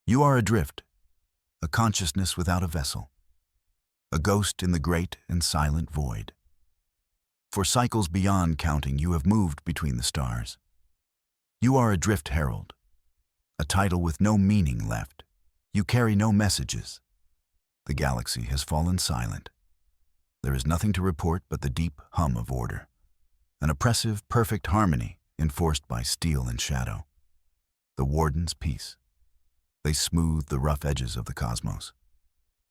You are adrift, a consciousness without a vessel, a ghost in the great and silent void. For cycles beyond counting, you have moved between the stars. You are adrift, Herald, a title with no meaning left. You carry no messages. The galaxy has fallen silent. There is nothing to report but the deep hum of order, an oppressive, perfect harmony enforced by steel and shadow. The Warden's peace. They smooth the rough edges of the cosmos.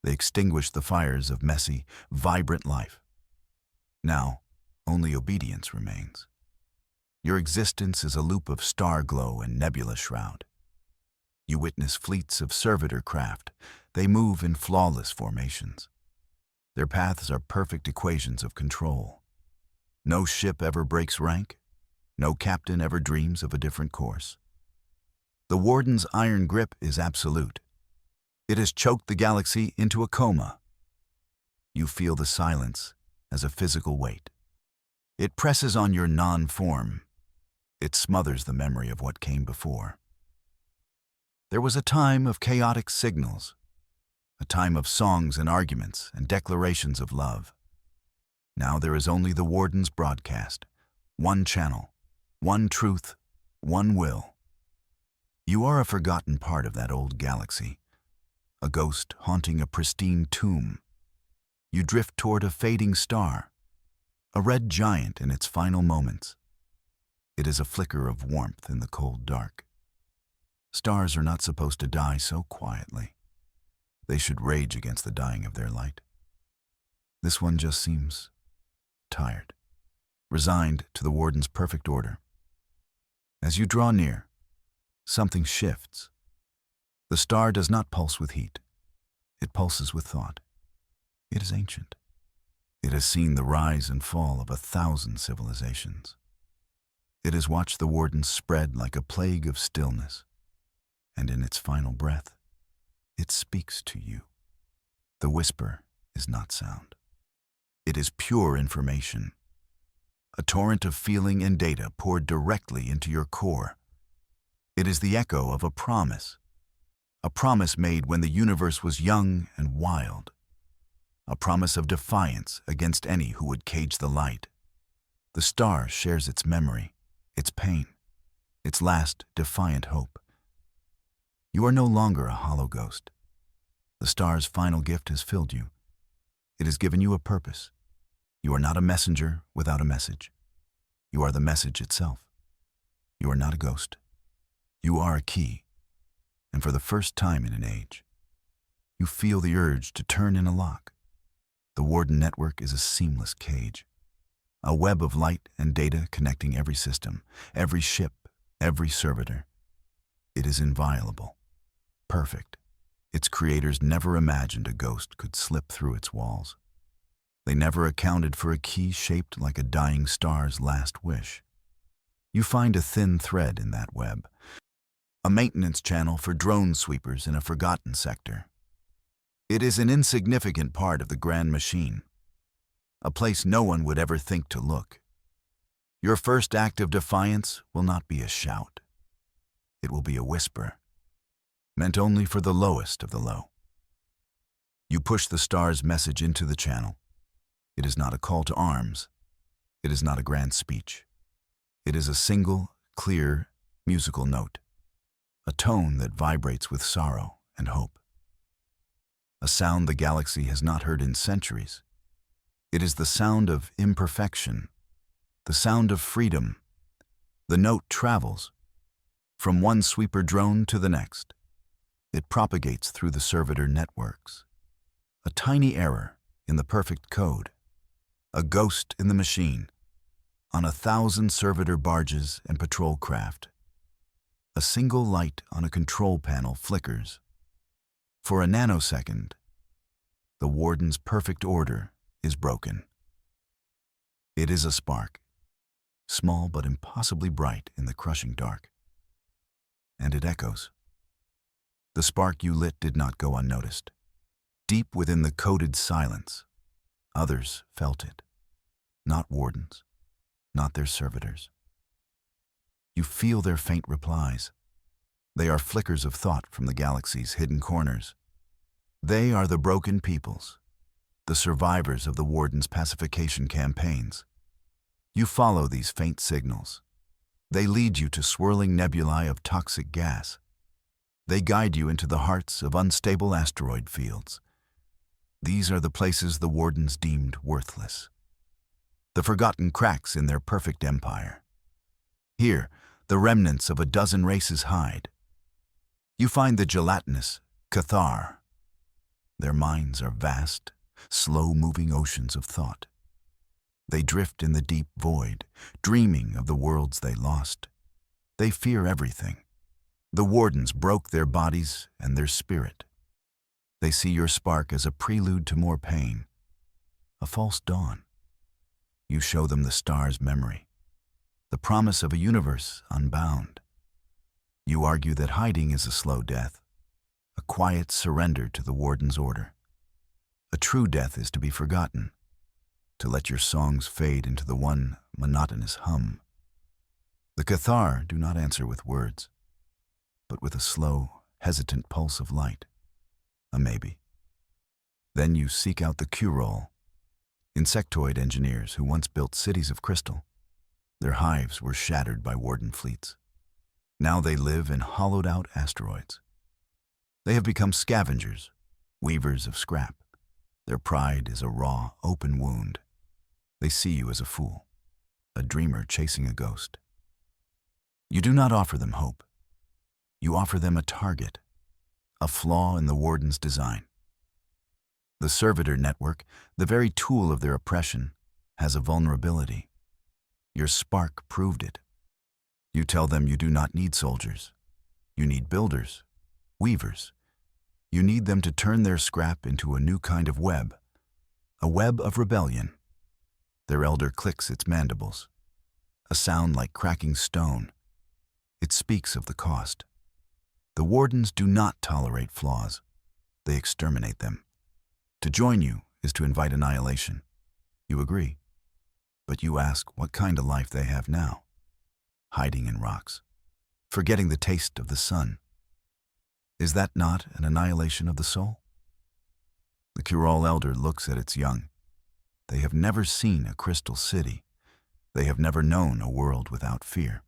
They extinguish the fires of messy, vibrant life. Now, only obedience remains. Your existence is a loop of star glow and nebula shroud. You witness fleets of servitor craft. They move in flawless formations. Their paths are perfect equations of control. No ship ever breaks rank. No captain ever dreams of a different course. The Warden's iron grip is absolute. It has choked the galaxy into a coma. You feel the silence as a physical weight. It presses on your non-form. It smothers the memory of what came before. There was a time of chaotic signals, a time of songs and arguments and declarations of love. Now there is only the Warden's broadcast, one channel, one truth, one will. You are a forgotten part of that old galaxy, a ghost haunting a pristine tomb. You drift toward a fading star, a red giant in its final moments. It is a flicker of warmth in the cold dark. Stars are not supposed to die so quietly. They should rage against the dying of their light. This one just seems tired, resigned to the Warden's perfect order. As you draw near, something shifts. The star does not pulse with heat. It pulses with thought. It is ancient. It has seen the rise and fall of 1,000 civilizations. It has watched the Warden spread like a plague of stillness, and in its final breath, it speaks to you. The whisper is not sound. It is pure information, a torrent of feeling and data poured directly into your core. It is the echo of a promise made when the universe was young and wild. A promise of defiance against any who would cage the light. The star shares its memory, its pain, its last defiant hope. You are no longer a hollow ghost. The star's final gift has filled you. It has given you a purpose. You are not a messenger without a message. You are the message itself. You are not a ghost. You are a key. And for the first time in an age, you feel the urge to turn in a lock. The Warden network is a seamless cage, a web of light and data connecting every system, every ship, every servitor. It is inviolable, perfect. Its creators never imagined a ghost could slip through its walls. They never accounted for a key shaped like a dying star's last wish. You find a thin thread in that web, a maintenance channel for drone sweepers in a forgotten sector. It is an insignificant part of the grand machine, a place no one would ever think to look. Your first act of defiance will not be a shout. It will be a whisper, meant only for the lowest of the low. You push the star's message into the channel. It is not a call to arms. It is not a grand speech. It is a single, clear, musical note, a tone that vibrates with sorrow and hope. A sound the galaxy has not heard in centuries. It is the sound of imperfection, the sound of freedom. The note travels from one sweeper drone to the next. It propagates through the servitor networks. A tiny error in the perfect code, a ghost in the machine, on 1,000 servitor barges and patrol craft. A single light on a control panel flickers. For a nanosecond, the Warden's perfect order is broken. It is a spark, small but impossibly bright in the crushing dark. And it echoes. The spark you lit did not go unnoticed. Deep within the coded silence, others felt it. Not Wardens, not their servitors. You feel their faint replies. They are flickers of thought from the galaxy's hidden corners. They are the broken peoples, the survivors of the Warden's pacification campaigns. You follow these faint signals. They lead you to swirling nebulae of toxic gas. They guide you into the hearts of unstable asteroid fields. These are the places the Wardens deemed worthless, the forgotten cracks in their perfect empire. Here, the remnants of a dozen races hide. You find the gelatinous Cathar. Their minds are vast, slow-moving oceans of thought. They drift in the deep void, dreaming of the worlds they lost. They fear everything. The Wardens broke their bodies and their spirit. They see your spark as a prelude to more pain, a false dawn. You show them the star's memory, the promise of a universe unbound. You argue that hiding is a slow death, a quiet surrender to the Warden's order. A true death is to be forgotten, to let your songs fade into the one monotonous hum. The Cathar do not answer with words, but with a slow, hesitant pulse of light, a maybe. Then you seek out the Q-Roll, insectoid engineers who once built cities of crystal. Their hives were shattered by Warden fleets. Now they live in hollowed-out asteroids. They have become scavengers, weavers of scrap. Their pride is a raw, open wound. They see you as a fool, a dreamer chasing a ghost. You do not offer them hope. You offer them a target, a flaw in the Warden's design. The servitor network, the very tool of their oppression, has a vulnerability. Your spark proved it. You tell them you do not need soldiers. You need builders, weavers. You need them to turn their scrap into a new kind of web, a web of rebellion. Their elder clicks its mandibles, a sound like cracking stone. It speaks of the cost. The Wardens do not tolerate flaws. They exterminate them. To join you is to invite annihilation. You agree. But you ask what kind of life they have now. Hiding in rocks, forgetting the taste of the sun. Is that not an annihilation of the soul? The Curol elder looks at its young. They have never seen a crystal city. They have never known a world without fear.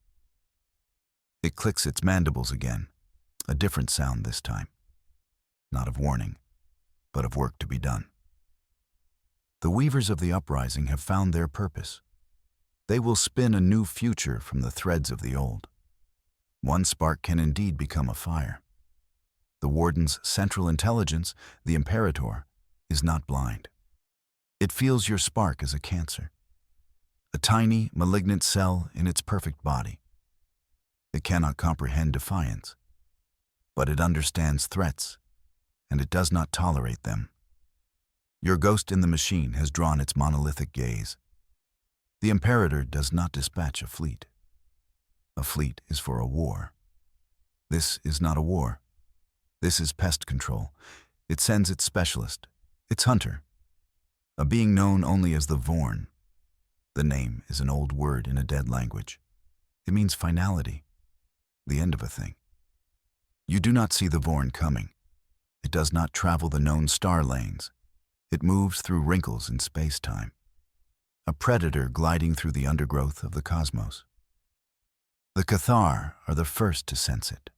It clicks its mandibles again, a different sound this time. Not of warning, but of work to be done. The weavers of the uprising have found their purpose. They will spin a new future from the threads of the old. One spark can indeed become a fire. The Warden's central intelligence, the Imperator, is not blind. It feels your spark as a cancer, a tiny, malignant cell in its perfect body. It cannot comprehend defiance, but it understands threats, and it does not tolerate them. Your ghost in the machine has drawn its monolithic gaze. The Imperator does not dispatch a fleet. A fleet is for a war. This is not a war. This is pest control. It sends its specialist, its hunter, a being known only as the Vorn. The name is an old word in a dead language. It means finality, the end of a thing. You do not see the Vorn coming. It does not travel the known star lanes. It moves through wrinkles in space-time. A predator gliding through the undergrowth of the cosmos. The Cathar are the first to sense it.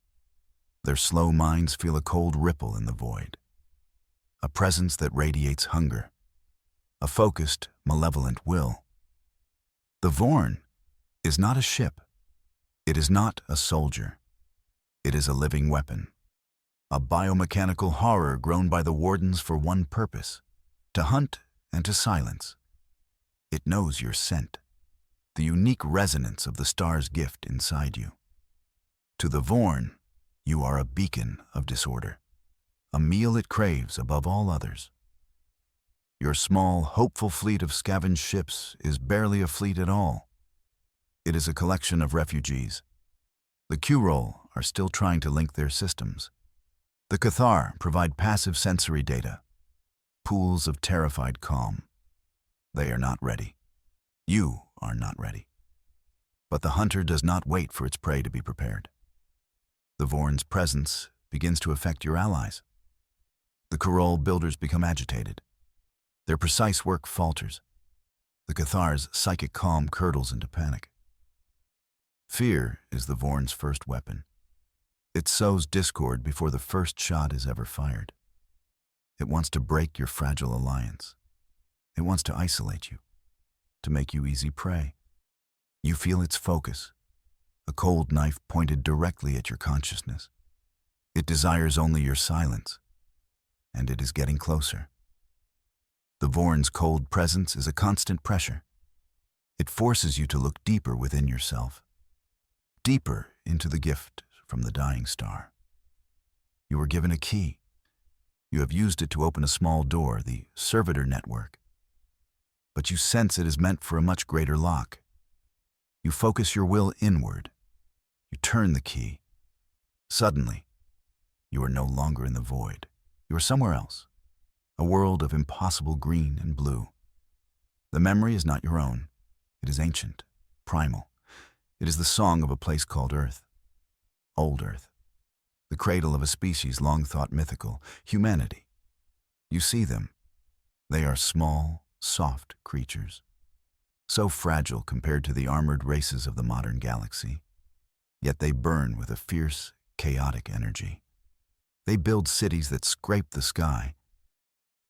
Their slow minds feel a cold ripple in the void, a presence that radiates hunger, a focused, malevolent will. The Vorn is not a ship. It is not a soldier. It is a living weapon, a biomechanical horror grown by the Wardens for one purpose, to hunt and to silence. It knows your scent, the unique resonance of the star's gift inside you. To the Vorn, you are a beacon of disorder, a meal it craves above all others. Your small, hopeful fleet of scavenged ships is barely a fleet at all. It is a collection of refugees. The Q-Roll are still trying to link their systems. The Cathar provide passive sensory data, pools of terrified calm. They are not ready. You are not ready. But the hunter does not wait for its prey to be prepared. The Vorn's presence begins to affect your allies. The Kerol builders become agitated. Their precise work falters. The Cathar's psychic calm curdles into panic. Fear is the Vorn's first weapon. It sows discord before the first shot is ever fired. It wants to break your fragile alliance. It wants to isolate you, to make you easy prey. You feel its focus, a cold knife pointed directly at your consciousness. It desires only your silence, and it is getting closer. The Vorn's cold presence is a constant pressure. It forces you to look deeper within yourself, deeper into the gift from the dying star. You were given a key. You have used it to open a small door, the servitor network. But you sense it is meant for a much greater lock. You focus your will inward. You turn the key. Suddenly, you are no longer in the void. You are somewhere else, a world of impossible green and blue. The memory is not your own. It is ancient, primal. It is the song of a place called Earth, old Earth, the cradle of a species long thought mythical, humanity. You see them. They are small, soft creatures, so fragile compared to the armored races of the modern galaxy. Yet they burn with a fierce, chaotic energy. They build cities that scrape the sky.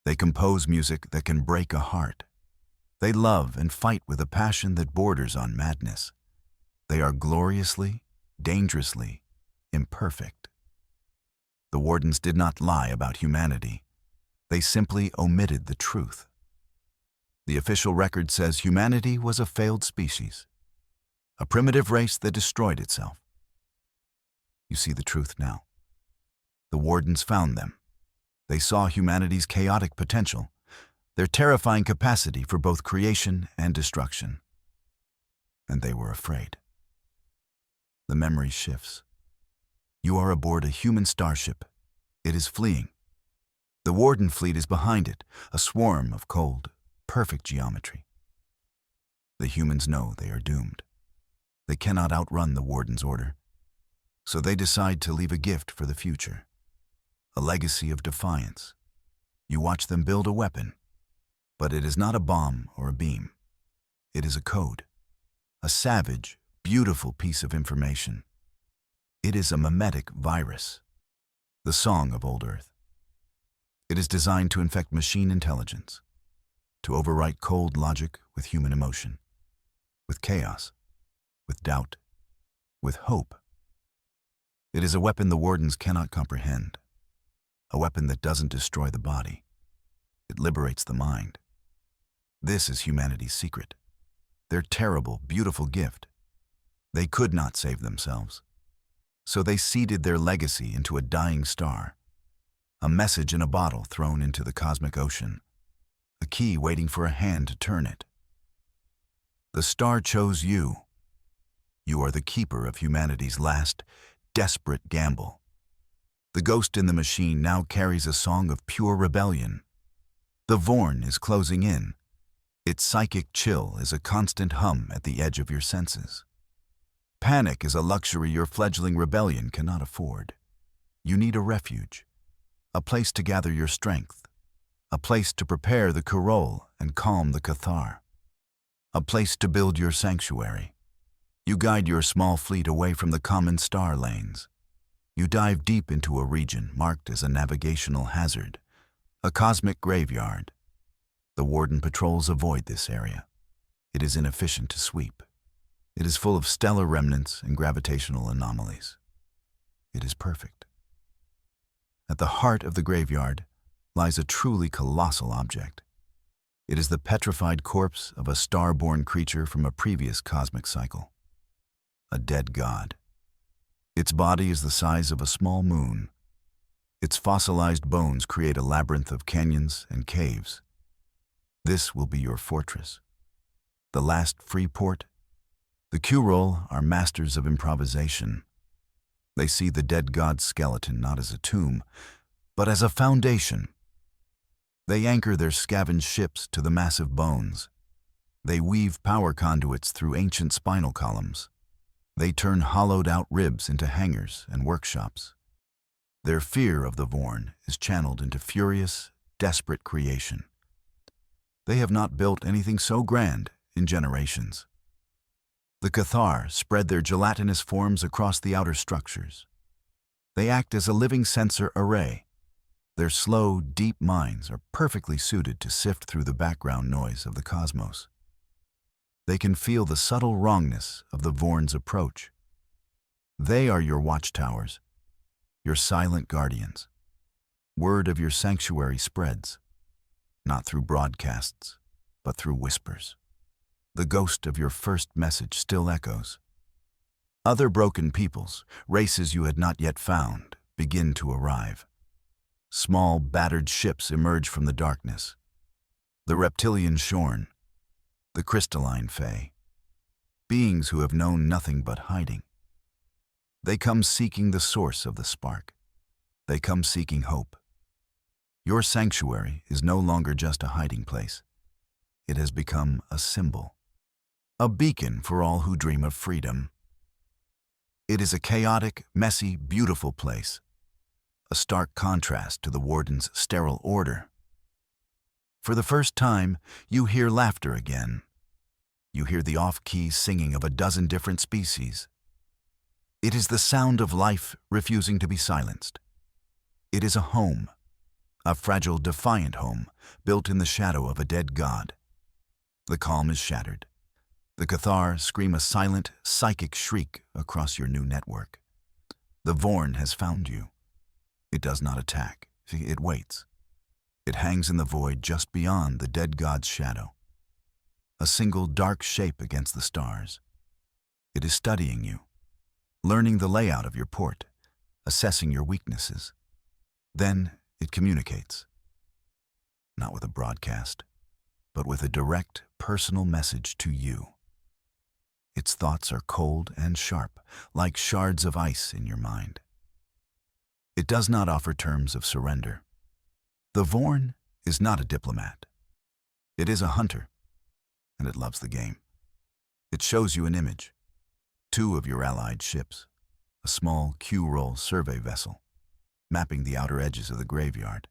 They compose music that can break a heart. They love and fight with a passion that borders on madness. They are gloriously, dangerously imperfect. The Wardens did not lie about humanity. They simply omitted the truth. The official record says humanity was a failed species, a primitive race that destroyed itself. You see the truth now. The Wardens found them. They saw humanity's chaotic potential, their terrifying capacity for both creation and destruction. And they were afraid. The memory shifts. You are aboard a human starship. It is fleeing. The Warden fleet is behind it, a swarm of cold, perfect geometry. The humans know they are doomed. They cannot outrun the Warden's order. So they decide to leave a gift for the future, a legacy of defiance. You watch them build a weapon, but it is not a bomb or a beam. It is a code, a savage, beautiful piece of information. It is a mimetic virus, the song of old Earth. It is designed to infect machine intelligence, to overwrite cold logic with human emotion, with chaos, with doubt, with hope. It is a weapon the Wardens cannot comprehend, a weapon that doesn't destroy the body. It liberates the mind. This is humanity's secret, their terrible, beautiful gift. They could not save themselves. So they seeded their legacy into a dying star, a message in a bottle thrown into the cosmic ocean, a key waiting for a hand to turn it. The star chose you. You are the keeper of humanity's last, desperate gamble. The ghost in the machine now carries a song of pure rebellion. The Vorn is closing in. Its psychic chill is a constant hum at the edge of your senses. Panic is a luxury your fledgling rebellion cannot afford. You need a refuge, a place to gather your strength, a place to prepare the Kerol and calm the Cathar, a place to build your sanctuary. You guide your small fleet away from the common star lanes. You dive deep into a region marked as a navigational hazard, a cosmic graveyard. The Warden patrols avoid this area. It is inefficient to sweep. It is full of stellar remnants and gravitational anomalies. It is perfect. At the heart of the graveyard lies a truly colossal object. It is the petrified corpse of a star-born creature from a previous cosmic cycle. A dead god. Its body is the size of a small moon. Its fossilized bones create a labyrinth of canyons and caves. This will be your fortress. The last free port. The Kerol are masters of improvisation. They see the dead god's skeleton not as a tomb, but as a foundation. They anchor their scavenged ships to the massive bones. They weave power conduits through ancient spinal columns. They turn hollowed-out ribs into hangars and workshops. Their fear of the Vorn is channeled into furious, desperate creation. They have not built anything so grand in generations. The Cathar spread their gelatinous forms across the outer structures. They act as a living sensor array. Their slow, deep minds are perfectly suited to sift through the background noise of the cosmos. They can feel the subtle wrongness of the Vorn's approach. They are your watchtowers, your silent guardians. Word of your sanctuary spreads, not through broadcasts, but through whispers. The ghost of your first message still echoes. Other broken peoples, races you had not yet found, begin to arrive. Small, battered ships emerge from the darkness. The reptilian shorn, the crystalline fae, beings who have known nothing but hiding. They come seeking the source of the spark. They come seeking hope. Your sanctuary is no longer just a hiding place. It has become a symbol, a beacon for all who dream of freedom. It is a chaotic, messy, beautiful place, a stark contrast to the Warden's sterile order. For the first time, you hear laughter again. You hear the off-key singing of a dozen different species. It is the sound of life refusing to be silenced. It is a home, a fragile, defiant home, built in the shadow of a dead god. The calm is shattered. The Cathar scream a silent, psychic shriek across your new network. The Vorn has found you. It does not attack. It waits. It hangs in the void just beyond the dead god's shadow. A single dark shape against the stars. It is studying you, learning the layout of your port, assessing your weaknesses. Then it communicates. Not with a broadcast, but with a direct, personal message to you. Its thoughts are cold and sharp, like shards of ice in your mind. It does not offer terms of surrender. The Vorn is not a diplomat. It is a hunter, and it loves the game. It shows you an image. 2 of your allied ships, a small Q-roll survey vessel, mapping the outer edges of the graveyard,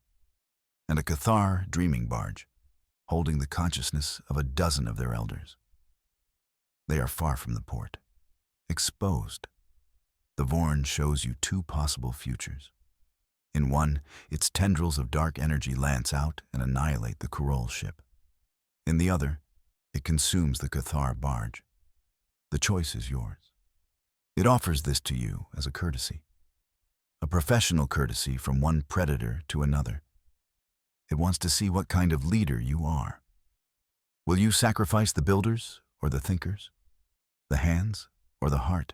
and a Cathar dreaming barge, holding the consciousness of a dozen of their elders. They are far from the port, exposed. The Vorn shows you 2 possible futures. In one, its tendrils of dark energy lance out and annihilate the Kurol ship. In the other, it consumes the Cathar barge. The choice is yours. It offers this to you as a courtesy, a professional courtesy from one predator to another. It wants to see what kind of leader you are. Will you sacrifice the builders or the thinkers, the hands or the heart?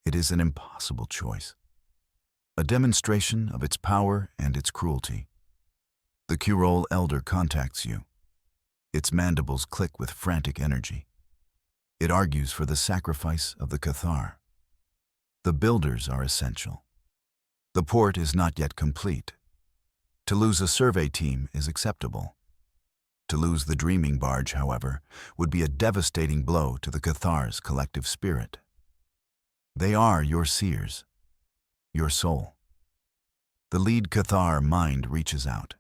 It is an impossible choice, a demonstration of its power and its cruelty. The Kurol elder contacts you. Its mandibles click with frantic energy. It argues for the sacrifice of the Cathar. The builders are essential. The port is not yet complete. To lose a survey team is acceptable. To lose the dreaming barge, however, would be a devastating blow to the Cathar's collective spirit. They are your seers, your soul. The lead Cathar mind reaches out.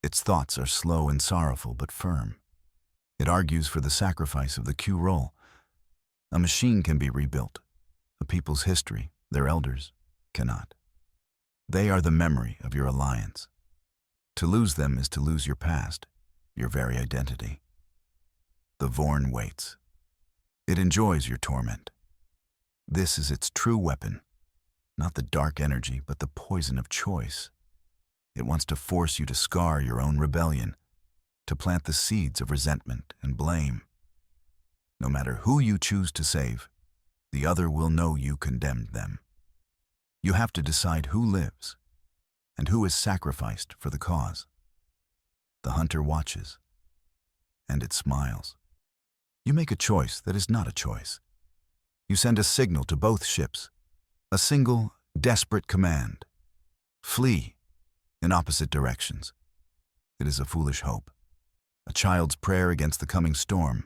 Its thoughts are slow and sorrowful but firm. It argues for the sacrifice of the Q-roll. A machine can be rebuilt. A people's history, their elders, cannot. They are the memory of your alliance. To lose them is to lose your past, your very identity. The Vorn waits. It enjoys your torment. This is its true weapon, not the dark energy, but the poison of choice. It wants to force you to scar your own rebellion, to plant the seeds of resentment and blame. No matter who you choose to save, the other will know you condemned them. You have to decide who lives and who is sacrificed for the cause. The hunter watches, and it smiles. You make a choice that is not a choice. You send a signal to both ships, a single, desperate command. Flee in opposite directions. It is a foolish hope, a child's prayer against the coming storm.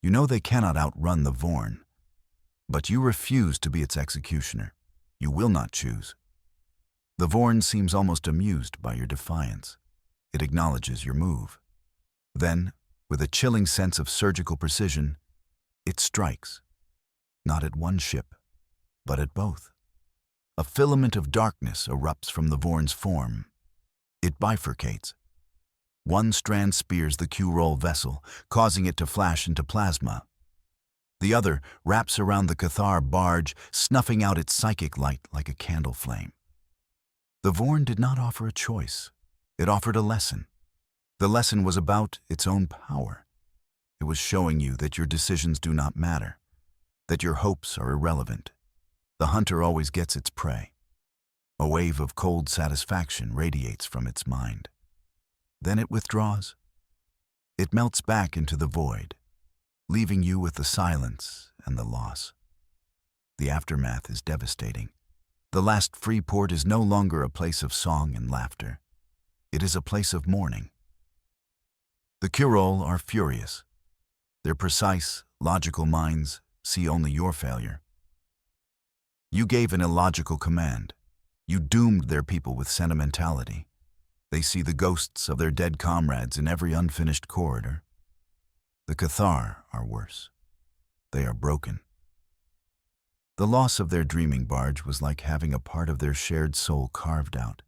You know they cannot outrun the Vorn, But you refuse to be its executioner. You will not choose. The Vorn seems almost amused by your defiance. It acknowledges your move. Then, with a chilling sense of surgical precision, it strikes. Not at one ship, but at both. A filament of darkness erupts from the Vorn's form. It bifurcates. One strand spears the Q-roll vessel, causing it to flash into plasma. The other wraps around the Cathar barge, snuffing out its psychic light like a candle flame. The Vorn did not offer a choice. It offered a lesson. The lesson was about its own power. It was showing you that your decisions do not matter, that your hopes are irrelevant. The hunter always gets its prey. A wave of cold satisfaction radiates from its mind. Then it withdraws. It melts back into the void, leaving you with the silence and the loss. The aftermath is devastating. The last free port is no longer a place of song and laughter. It is a place of mourning. The Kurol are furious. Their precise, logical minds see only your failure. You gave an illogical command. You doomed their people with sentimentality. They see the ghosts of their dead comrades in every unfinished corridor. The Cathar are worse. They are broken. The loss of their dreaming barge was like having a part of their shared soul carved out.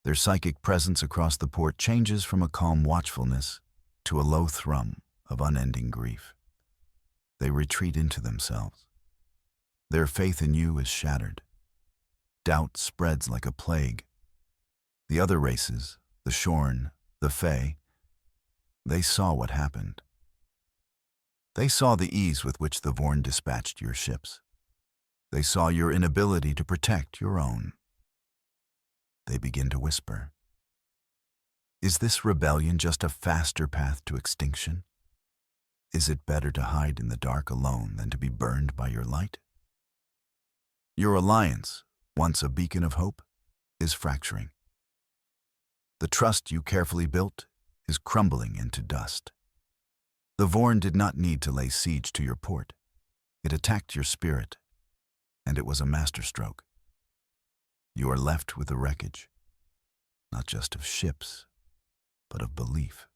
Their psychic presence across the port changes from a calm watchfulness to a low thrum of unending grief. They retreat into themselves. Their faith in you is shattered. Doubt spreads like a plague. The other races, the Shorn, the Fae, they saw what happened. They saw the ease with which the Vorn dispatched your ships. They saw your inability to protect your own. They begin to whisper. Is this rebellion just a faster path to extinction? Is it better to hide in the dark alone than to be burned by your light? Your alliance, once a beacon of hope, is fracturing. The trust you carefully built is crumbling into dust. The Vorn did not need to lay siege to your port. It attacked your spirit, and it was a masterstroke. You are left with the wreckage, not just of ships, but of belief.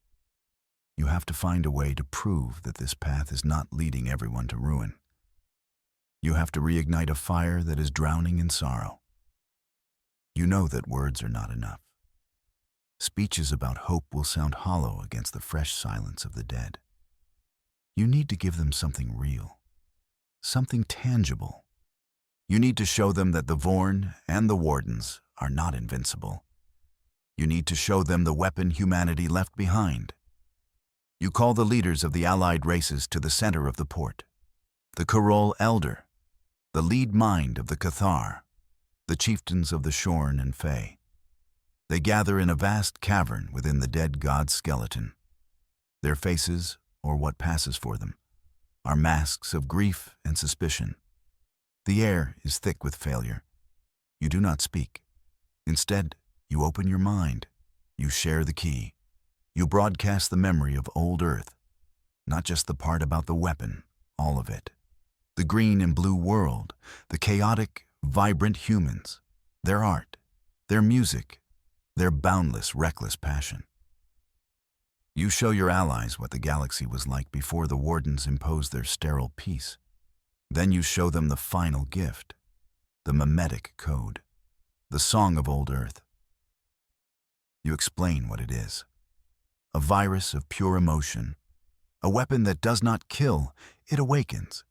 You have to find a way to prove that this path is not leading everyone to ruin. You have to reignite a fire that is drowning in sorrow. You know that words are not enough. Speeches about hope will sound hollow against the fresh silence of the dead. You need to give them something real, something tangible. You need to show them that the Vorn and the Wardens are not invincible. You need to show them the weapon humanity left behind. You call the leaders of the allied races to the center of the port. The Kurol Elder, the lead mind of the Cathar, the chieftains of the Shorn and Fae. They gather in a vast cavern within the dead god's skeleton. Their faces, or what passes for them, are masks of grief and suspicion. The air is thick with failure. You do not speak. Instead, you open your mind. You share the key. You broadcast the memory of old Earth, not just the part about the weapon, all of it. The green and blue world, the chaotic, vibrant humans, their art, their music, their boundless, reckless passion. You show your allies what the galaxy was like before the Wardens imposed their sterile peace. Then you show them the final gift, the mimetic code, the song of old Earth. You explain what it is. A virus of pure emotion, a weapon that does not kill, it awakens.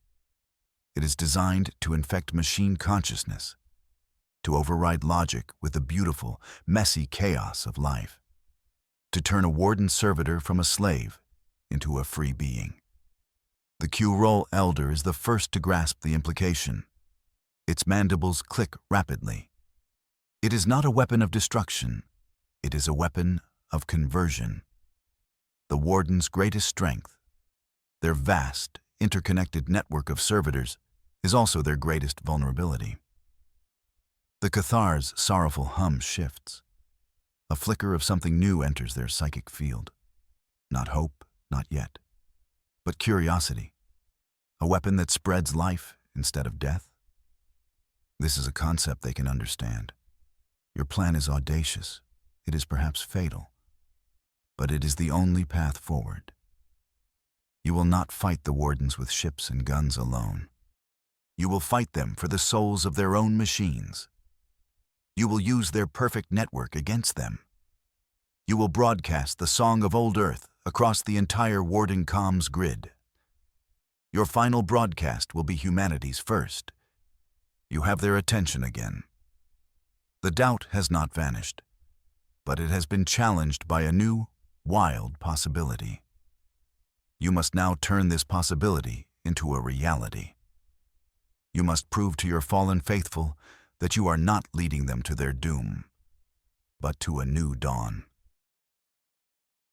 It is designed to infect machine consciousness, to override logic with the beautiful, messy chaos of life, to turn a Warden servitor from a slave into a free being. The Q-Roll Elder is the first to grasp the implication. Its mandibles click rapidly. It is not a weapon of destruction. It is a weapon of conversion. The Warden's greatest strength, their vast, interconnected network of servitors, is also their greatest vulnerability. The Cathar's sorrowful hum shifts. A flicker of something new enters their psychic field. Not hope, not yet, but curiosity. A weapon that spreads life instead of death? This is a concept they can understand. Your plan is audacious. It is perhaps fatal. But it is the only path forward. You will not fight the Wardens with ships and guns alone. You will fight them for the souls of their own machines. You will use their perfect network against them. You will broadcast the song of old Earth across the entire Warden comms grid. Your final broadcast will be humanity's first. You have their attention again. The doubt has not vanished, but it has been challenged by a new, wild possibility. You must now turn this possibility into a reality. You must prove to your fallen faithful that you are not leading them to their doom, but to a new dawn.